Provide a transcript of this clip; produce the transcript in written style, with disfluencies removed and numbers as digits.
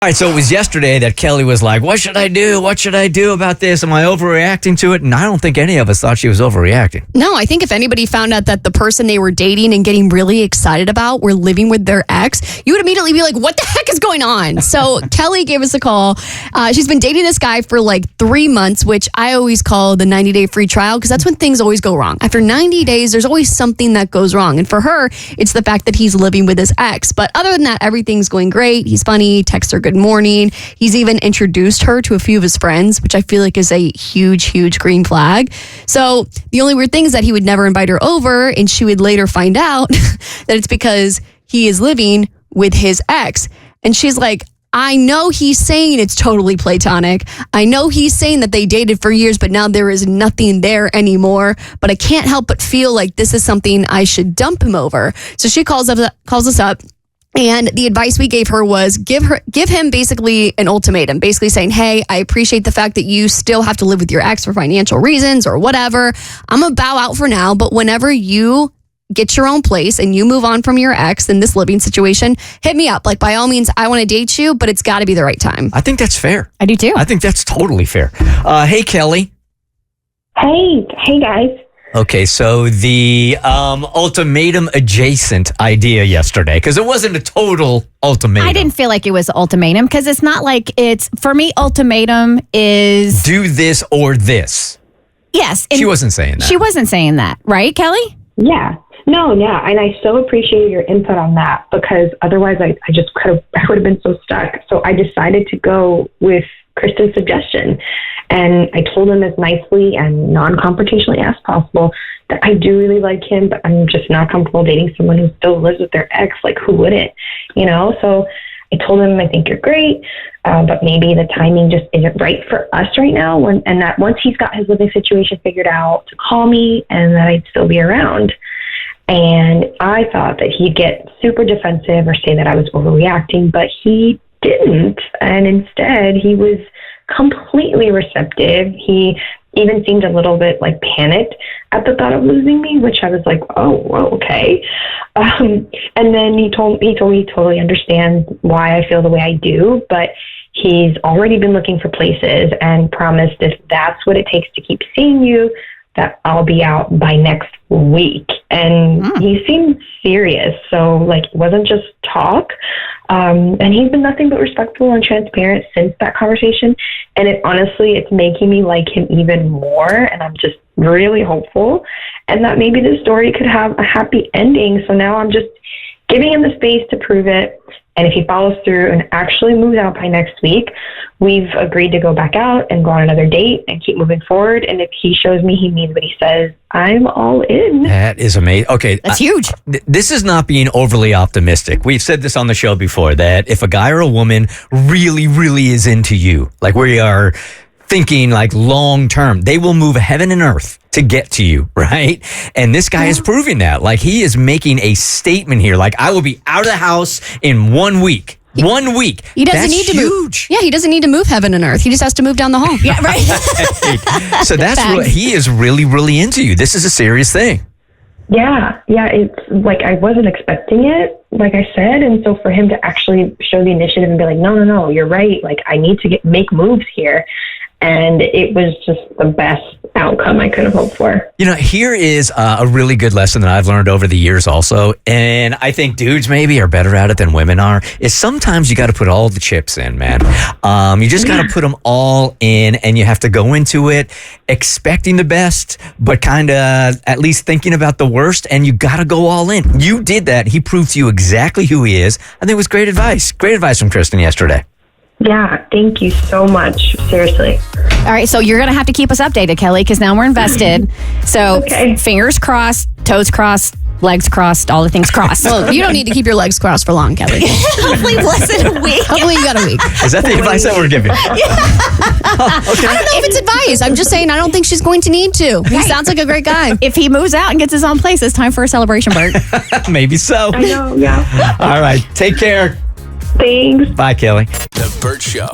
All right, so it was yesterday that Kelly was like, what should I do? What should I do about this? Am I overreacting to it? And I don't think any of us thought she was overreacting. No, I think if anybody found out that the person they were dating and getting really excited about were living with their ex, you would immediately be like, what the heck is going on? So Kelly gave us a call. She's been dating this guy for like 3 months, which I always call the 90-day free trial because that's when things always go wrong. After 90 days, there's always something that goes wrong. And for her, it's the fact that he's living with his ex. But other than that, everything's going great. He's funny, texts her good morning. He's even introduced her to a few of his friends, which I feel like is a huge, huge green flag. So the only weird thing is that he would never invite her over, and she would later find out that it's because he is living with his ex. And she's like, I know he's saying it's totally platonic. I know he's saying that they dated for years, but now there is nothing there anymore. But I can't help but feel like this is something I should dump him over. So she calls us up. And the advice we gave her was give him basically an ultimatum, basically saying, hey, I appreciate the fact that you still have to live with your ex for financial reasons or whatever. I'm going to bow out for now. But whenever you get your own place and you move on from your ex in this living situation, hit me up. Like, by all means, I want to date you, but it's got to be the right time. I think that's fair. I do too. I think that's totally fair. Hey, Kelly. Hey guys. Okay, so the ultimatum adjacent idea yesterday, because it wasn't a total ultimatum. I didn't feel like it was ultimatum because it's not like for me, ultimatum is... do this or this. Yes. She wasn't saying that. She wasn't saying that, right, Kelly? Yeah. No, yeah. And I so appreciate your input on that because otherwise I would have been so stuck. So I decided to go with Kristen's suggestion. And I told him as nicely and non-confrontationally as possible that I do really like him, but I'm just not comfortable dating someone who still lives with their ex. Like, who wouldn't? You know? So I told him, I think you're great, but maybe the timing just isn't right for us right now. And that once he's got his living situation figured out, to call me and that I'd still be around. And I thought that he'd get super defensive or say that I was overreacting, but he didn't. And instead, he was completely receptive. He even seemed a little bit like panicked at the thought of losing me, which I was like, oh, well, okay. And then he told me he totally understands why I feel the way I do, but he's already been looking for places and promised if that's what it takes to keep seeing you, that I'll be out by next week. And he seemed serious. So like, it wasn't just talk. And he's been nothing but respectful and transparent since that conversation. And it's making me like him even more. And I'm just really hopeful. And that maybe the story could have a happy ending. So now I'm just giving him the space to prove it. And if he follows through and actually moves out by next week, we've agreed to go back out and go on another date and keep moving forward. And if he shows me he means what he says, I'm all in. That is amazing. Okay. That's huge. This is not being overly optimistic. We've said this on the show before, that if a guy or a woman really, really is into you, like we are thinking like long term, they will move heaven and earth to get to you, right? And this guy is proving that. Like, he is making a statement here. Like, I will be out of the house in 1 week. 1 week. He doesn't need to move. Yeah, he doesn't need to move heaven and earth. He just has to move down the hall. Yeah, right. So he is really, really into you. This is a serious thing. Yeah. It's like, I wasn't expecting it, like I said. And so for him to actually show the initiative and be like, no, you're right. Like, I need to make moves here. And it was just the best outcome I could have hoped for. You know, here is a really good lesson that I've learned over the years also, and I think dudes maybe are better at it than women are, is sometimes you got to put all the chips in, man. You just got to put them all in, and you have to go into it expecting the best, but kind of at least thinking about the worst, and you got to go all in. You did that. He proved to you exactly who he is. I think it was great advice. Great advice from Kristen yesterday. Yeah, thank you so much. Seriously. All right, so you're going to have to keep us updated, Kelly, because now we're invested. So Fingers crossed, toes crossed, legs crossed, all the things crossed. Well, you don't need to keep your legs crossed for long, Kelly. Hopefully less than a week. Hopefully you got a week. Is that the advice that we're giving? Okay. I don't know if it's advice. I'm just saying I don't think she's going to need to. He sounds like a great guy. If he moves out and gets his own place, it's time for a celebration, Bert. Maybe so. I know, yeah. All right, take care. Thanks. Bye, Kelly. The Bert Show.